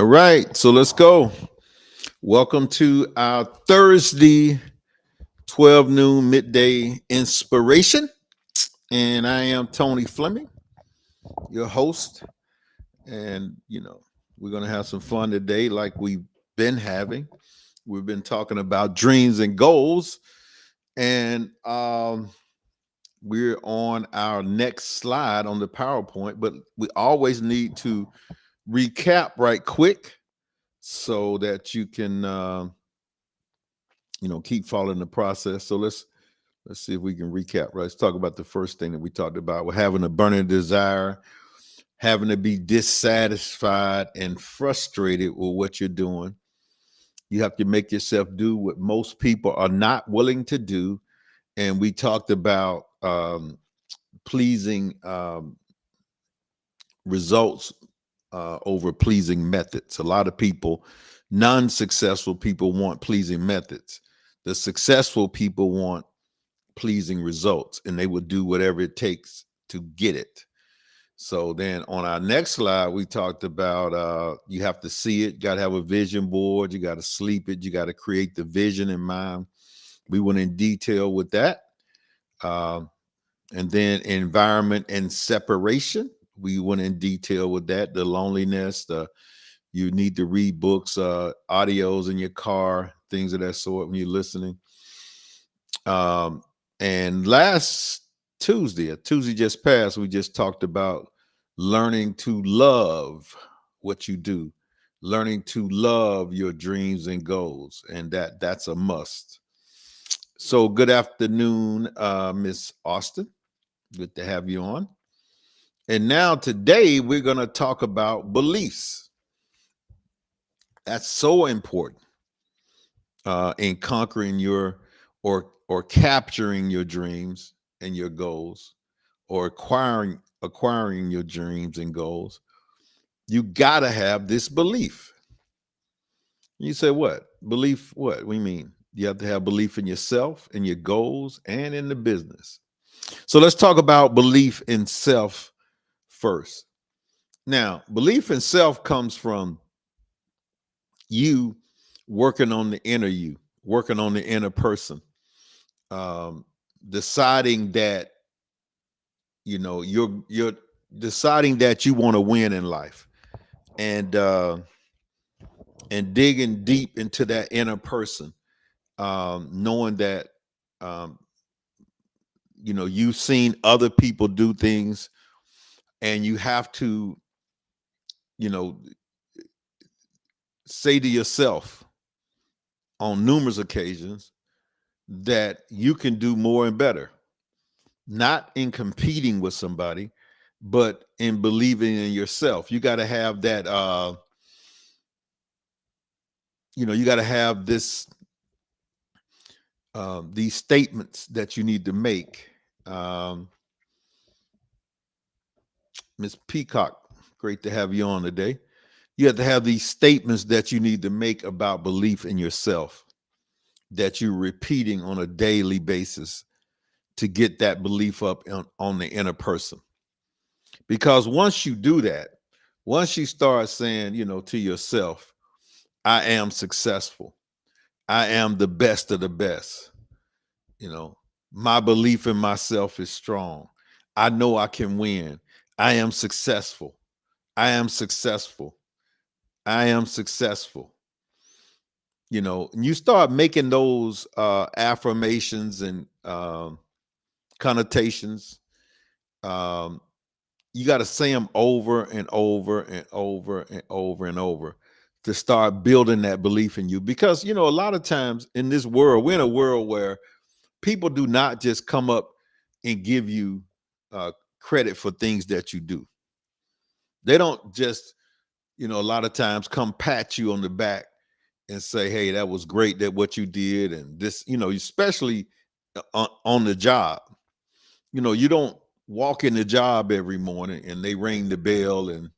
All right, so let's go. Welcome to our Thursday 12 noon midday inspiration. And I am Tony Fleming, your host. And, we're going to have some fun today, like we've been having. We've been talking about dreams and goals. And we're on our next slide on the PowerPoint, but we always need to recap right quick so that you can keep following the process. So let's see if we can recap. Right, let's talk about the first thing that we talked about. We're having a burning desire, having to be dissatisfied and frustrated with what you're doing. You have to make yourself do what most people are not willing to do. And we talked about pleasing results over pleasing methods. A lot of people, non-successful people, want pleasing methods. The successful people want pleasing results, and they will do whatever it takes to get it. So then on our next slide, we talked about you have to see it, got to have a vision board, you got to sleep it, you got to create the vision in mind. We went in detail with that. And then environment and separation. We went in detail with that. The loneliness, you need to read books, audios in your car, things of that sort when you're listening. And last Tuesday just passed, we just talked about learning to love what you do, learning to love your dreams and goals, and that's a must. So good afternoon, Miss Austin. Good to have you on. And now today we're going to talk about beliefs. That's so important in conquering your or capturing your dreams and your goals, or acquiring your dreams and goals. You got to have this belief. You say, what? Belief what? We mean you have to have belief in yourself, in your goals, and in the business. So let's talk about belief in self first. Now, belief in self comes from you working on the inner you, working on the inner person, deciding that you're deciding that you want to win in life, and digging deep into that inner person, knowing that you've seen other people do things, and you have to say to yourself on numerous occasions that you can do more and better, not in competing with somebody, but in believing in yourself. You got to have that, you got to have these statements that you need to make. Miss Peacock, great to have you on today. You have to have these statements that you need to make about belief in yourself, that you're repeating on a daily basis to get that belief up on the inner person. Because once you do that, once you start saying, to yourself, I am successful, I am the best of the best, my belief in myself is strong, I know I can win, I am successful, I am successful, I am successful. And you start making those affirmations and connotations. You got to say them over and over and over and over and over to start building that belief in you. Because, a lot of times in this world, we're in a world where people do not just come up and give you credit for things that you do. They don't just, a lot of times come pat you on the back and say, hey, that was great that what you did. And this, especially on the job, you don't walk in the job every morning and they ring the bell and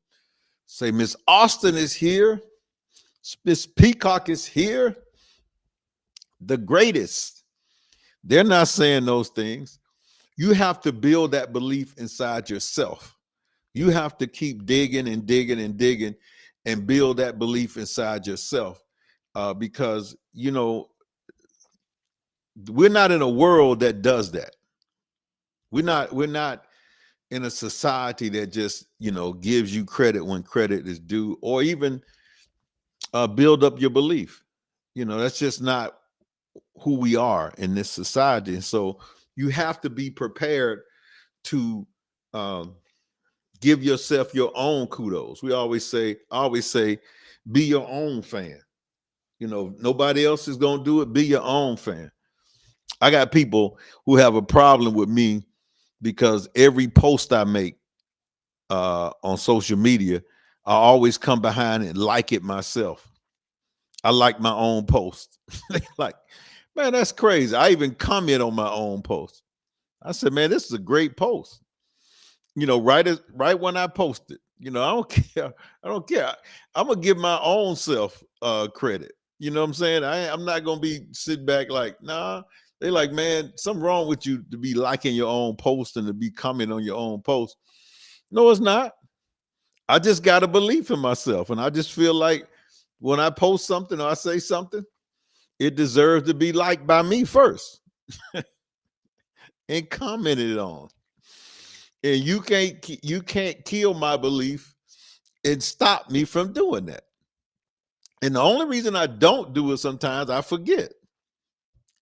say, Miss Austin is here, Miss Peacock is here, the greatest. They're not saying those things. You have to build that belief inside yourself. You have to keep digging and digging and digging and build that belief inside yourself. Because, we're not in a world that does that. We're not in a society that just, gives you credit when credit is due, or even build up your belief. That's just not who we are in this society. And so you have to be prepared to um, give yourself your own kudos. I always say, be your own fan. Nobody else is going to do it. Be your own fan. I got people who have a problem with me because every post I make on social media, I always come behind and like it myself. I like my own post. Like, man, that's crazy. I even comment on my own post. I said, man, this is a great post. Right when I post it. I don't care. I don't care. I'm gonna give my own self credit. You know what I'm saying? I'm not gonna be sit back like, nah. They like, man, something wrong with you to be liking your own post and to be commenting on your own post. No, it's not. I just got a belief in myself, and I just feel like when I post something or I say something, it deserves to be liked by me first and commented on. And you can't kill my belief and stop me from doing that. And the only reason I don't do it sometimes, I forget.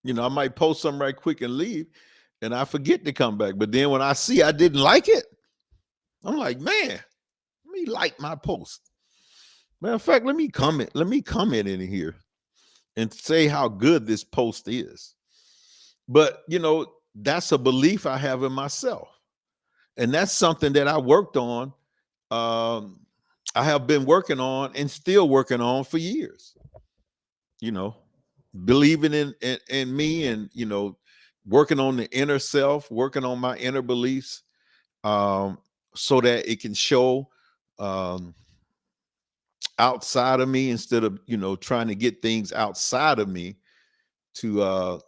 I might post something right quick and leave, and I forget to come back. But then when I see I didn't like it, I'm like, man, let me like my post. Matter of fact, let me comment. Let me comment in here and say how good this post is. But that's a belief I have in myself. And that's something that I worked on. Um, I have been working on and still working on for years. You know, believing in me, and working on the inner self, working on my inner beliefs, um, so that it can show um, outside of me, instead of trying to get things outside of me to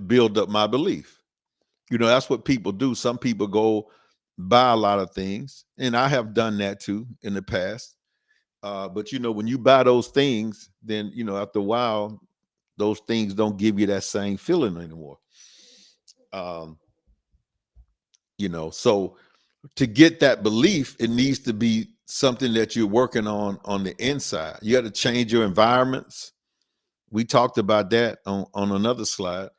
build up my belief. That's what people do. Some people go buy a lot of things, and I have done that too in the past. But when you buy those things, then after a while, those things don't give you that same feeling anymore. Um, so to get that belief, it needs to be something that you're working on the inside. You got to change your environments. We talked about that on another slide,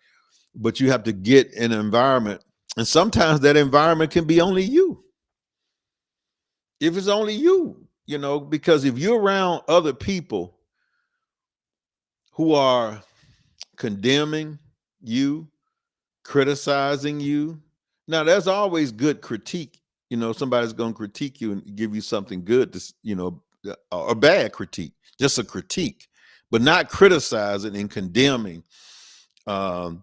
but you have to get an environment. And sometimes that environment can be only you. If it's only you, because if you're around other people who are condemning you, criticizing you, now there's always good critique. Somebody's going to critique you and give you something good to, or bad critique, just a critique, but not criticizing and condemning, um,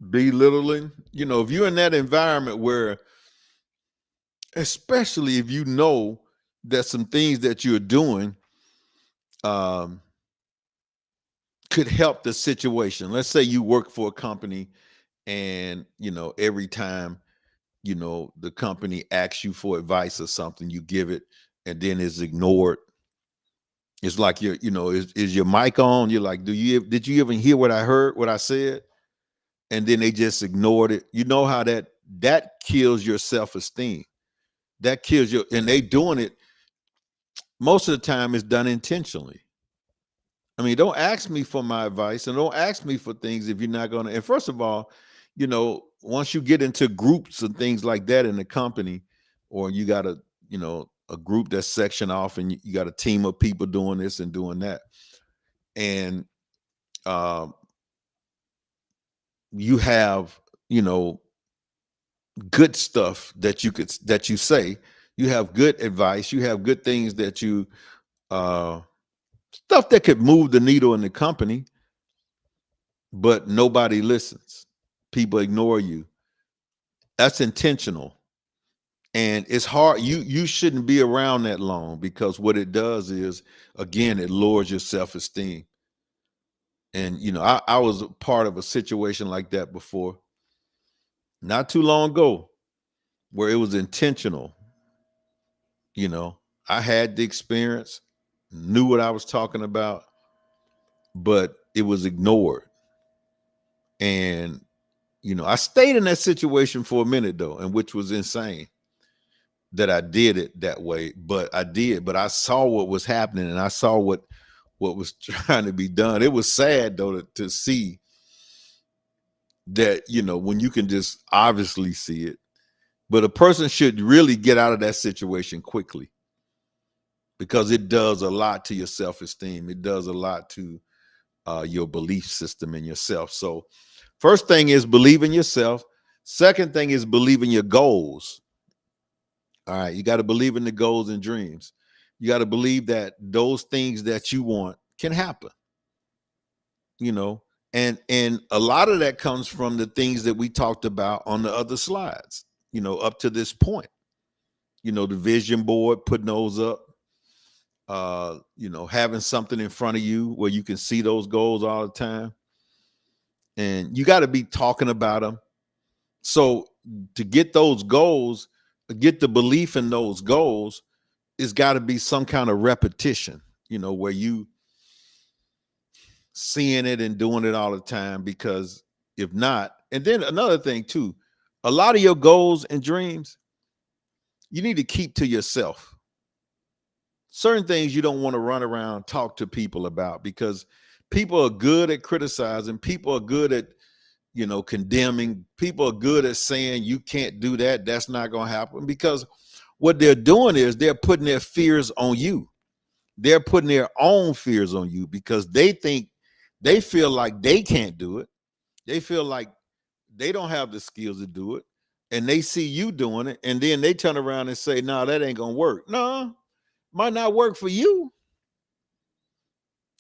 belittling. If you're in that environment where, especially if you know that some things that you're doing um, could help the situation. Let's say you work for a company, and every time the company asks you for advice or something, you give it, and then it's ignored. It's like is your mic on? You're like, did you even hear what I heard, what I said? And then they just ignored it. You know how that kills your self-esteem. That kills your, and they doing it most of the time. It's done intentionally. I mean, don't ask me for my advice, and don't ask me for things if you're not going to. And first of all, once you get into groups and things like that in the company, or you got a group that's sectioned off, and you got a team of people doing this and doing that, and um, you have good stuff that you say. You have good advice. You have good things that you stuff that could move the needle in the company, but nobody listens. People ignore you. That's intentional. And it's hard. You shouldn't be around that long, because what it does is, again, it lowers your self-esteem. And I was a part of a situation like that before, not too long ago, where it was intentional. I had the experience, knew what I was talking about, but it was ignored. And, I stayed in that situation for a minute though, and which was insane that I did it that way. But I did, but I saw what was happening and I saw what was trying to be done. It was sad though to see that, when you can just obviously see it. But a person should really get out of that situation quickly because it does a lot to your self-esteem. It does a lot to your belief system in yourself. So first thing is believe in yourself. Second thing is believe in your goals. All right. You got to believe in the goals and dreams. You got to believe that those things that you want can happen, and a lot of that comes from the things that we talked about on the other slides, up to this point, the vision board, putting those up, having something in front of you where you can see those goals all the time. And you got to be talking about them. So to get those goals, get the belief in those goals, it's got to be some kind of repetition, where you seeing it and doing it all the time. Because if not, and then another thing too, a lot of your goals and dreams, you need to keep to yourself. Certain things you don't want to run around, talk to people about, because people are good at criticizing. People are good at, condemning. People are good at saying you can't do that. That's not going to happen, because what they're doing is they're putting their fears on you. They're putting their own fears on you because they feel like they can't do it. They feel like they don't have the skills to do it. And they see you doing it. And then they turn around and say, no, that ain't going to work. No, might not work for you.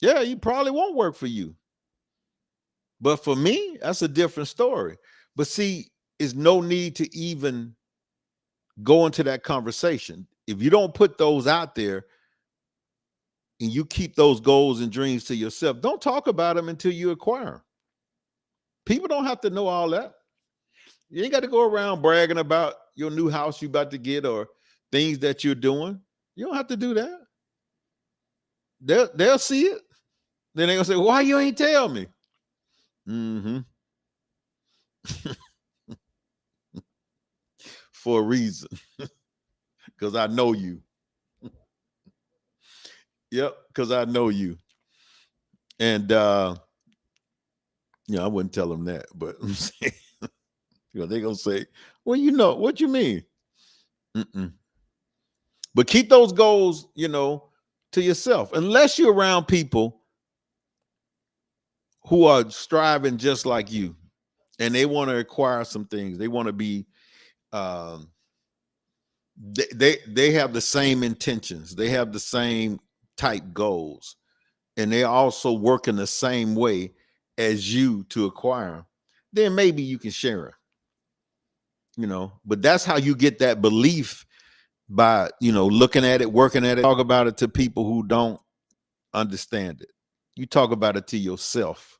Yeah, you probably won't work for you. But for me, that's a different story. But see, there's no need to even go into that conversation. If you don't put those out there and you keep those goals and dreams to yourself, don't talk about them until you acquire them. People don't have to know all that. You ain't got to go around bragging about your new house you about to get or things that you're doing. You don't have to do that. They'll see it. Then they're going to say, why you ain't tell me? Mm-hmm. For a reason. Because I know you. Yep, because I know you. And I wouldn't tell them that, but I'm saying, they're gonna say, well, what you mean? Mm-mm. But keep those goals, to yourself, unless you're around people who are striving just like you and they want to acquire some things. They want to be they have the same intentions, they have the same type goals, and they also work in the same way as you to acquire them. Then maybe you can share it, but that's how you get that belief, by looking at it, working at it. Talk about it to people who don't understand it. You talk about it to yourself.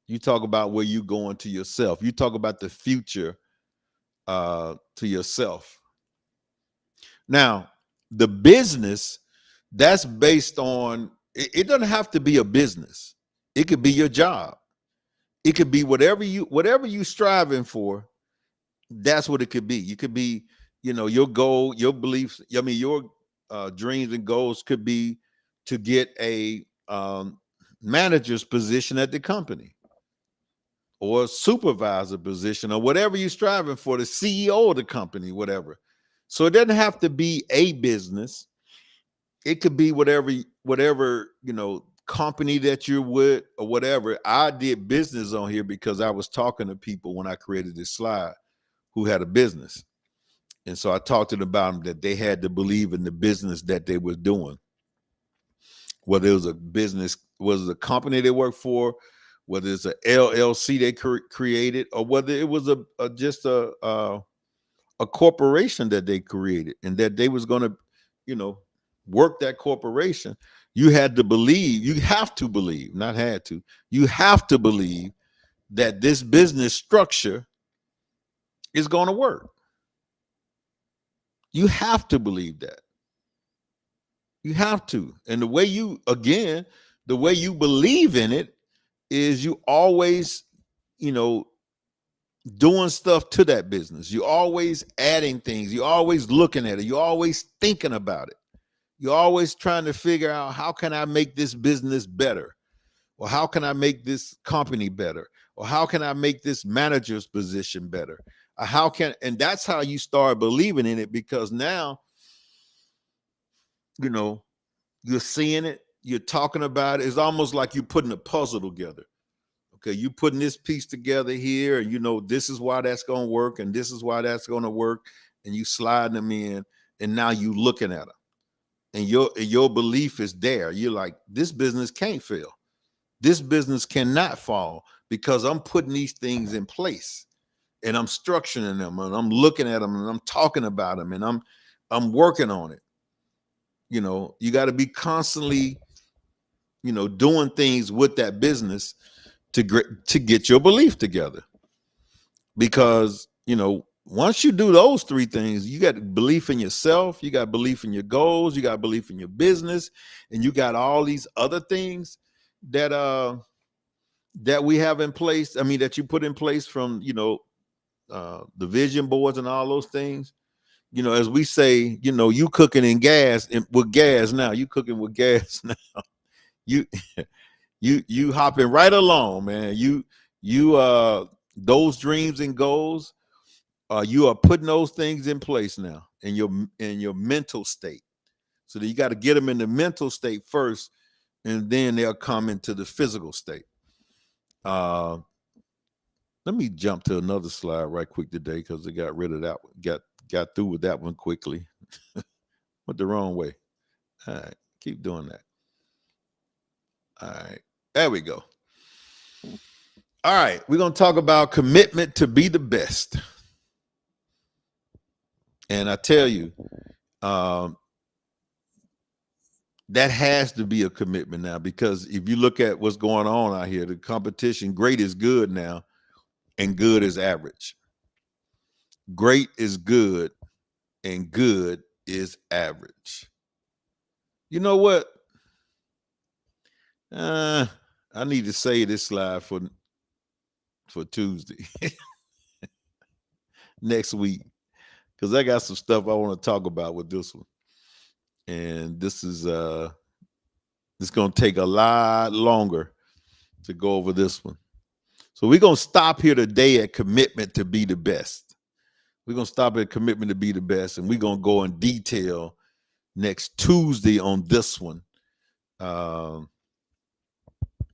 You talk about where you're going to yourself. You talk about the future to yourself. Now, the business, that's based on, it doesn't have to be a business. It could be your job. It could be whatever you striving for. That's what it could be. You could be, your goal, your beliefs. I mean, your dreams and goals could be to get a manager's position at the company, or a supervisor position, or whatever you're striving for, the CEO of the company, whatever. So it doesn't have to be a business. It could be whatever, company that you're with or whatever. I did business on here because I was talking to people when I created this slide who had a business. And so I talked to them about them, that they had to believe in the business that they were doing. Whether it was a business, was it a company they worked for, whether it's a LLC they created, or whether it was just a corporation that they created, and that they was going to, work that corporation. You had to believe, you have to believe, not had to, you have to believe that this business structure is going to work. You have to believe that. You have to. And the way you, again, the way you believe in it is you always, you know, doing stuff to that business. You're always adding things. You're always looking at it. You're always thinking about it. You're always trying to figure out, how can I make this business better? Or how can I make this company better? Or how can I make this manager's position better? Or how can, and that's how you start believing in it, because now, you know, you're seeing it, you're talking about it. It's almost like you're putting a puzzle together. Okay, you putting this piece together here, and you know this is why that's going to work, and this is why that's going to work, and you sliding them in, and now you looking at them, and your belief is there. You're like, this business can't fail. This business cannot fall because I'm putting these things in place, and I'm structuring them, and I'm looking at them, and I'm talking about them, and I'm working on it. You know, you got to be constantly, you know, doing things with that business to get your belief together. Because, you know, once you do those three things, you got belief in yourself, you got belief in your goals, you got belief in your business, and you got all these other things that that we have in place. I mean, that you put in place from, you know, the vision boards and all those things. You know, as we say, you know, you cooking in gas with gas now. You cooking with gas now. You you hopping right along, man. You those dreams and goals, you are putting those things in place now in your mental state. So that you got to get them in the mental state first, and then they'll come into the physical state. Uh, Let me jump to another slide right quick today, because they got rid of that one. Got through with that one quickly. Went the wrong way. All right, keep doing that. All right, there we go. All right, we're gonna talk about commitment to be the best. And I tell you, um, that has to be a commitment now, because if you look at what's going on out here, the competition, great is good now, and good is average. Great is good, and good is average. You know what? I need to say this slide for Tuesday next week, because I got some stuff I want to talk about with this one, and this is it's going to take a lot longer to go over this one. So we're going to stop here today at commitment to be the best. We're going to stop at commitment to be the best, and we're going to go in detail next Tuesday on this one.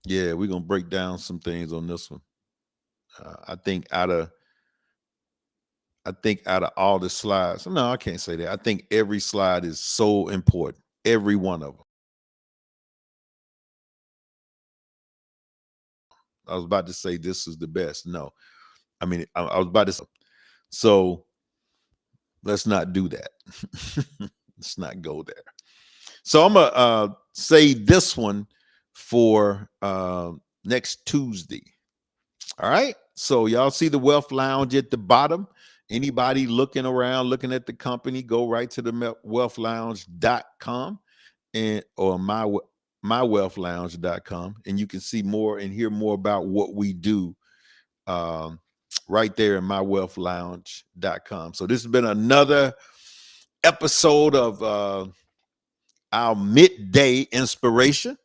Yeah, we're going to break down some things on this one. I think out of all the slides, no, I can't say that. I think every slide is so important. Every one of them. I was about to say this is the best. No, I mean, I was about to say, so let's not do that. Let's not go there. So I'm gonna say this one for next Tuesday. All right. So y'all see the Wealth Lounge at the bottom. Anybody looking around, looking at the company, go right to the wealthlounge.com and or mywealthlounge.com, and you can see more and hear more about what we do right there in mywealthlounge.com. So this has been another episode of our midday inspiration,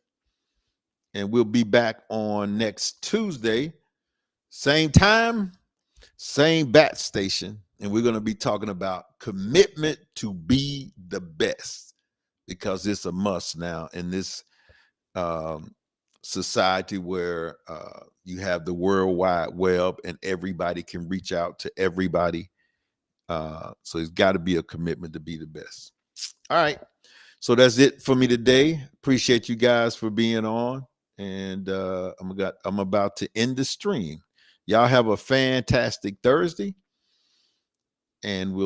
and we'll be back on next Tuesday, same time, same bat station, and we're going to be talking about commitment to be the best, because it's a must now in this society where you have the World Wide Web and everybody can reach out to everybody. So it's got to be a commitment to be the best. All right. So that's it for me today. Appreciate you guys for being on. And I'm about to end the stream. Y'all have a fantastic Thursday. And we'll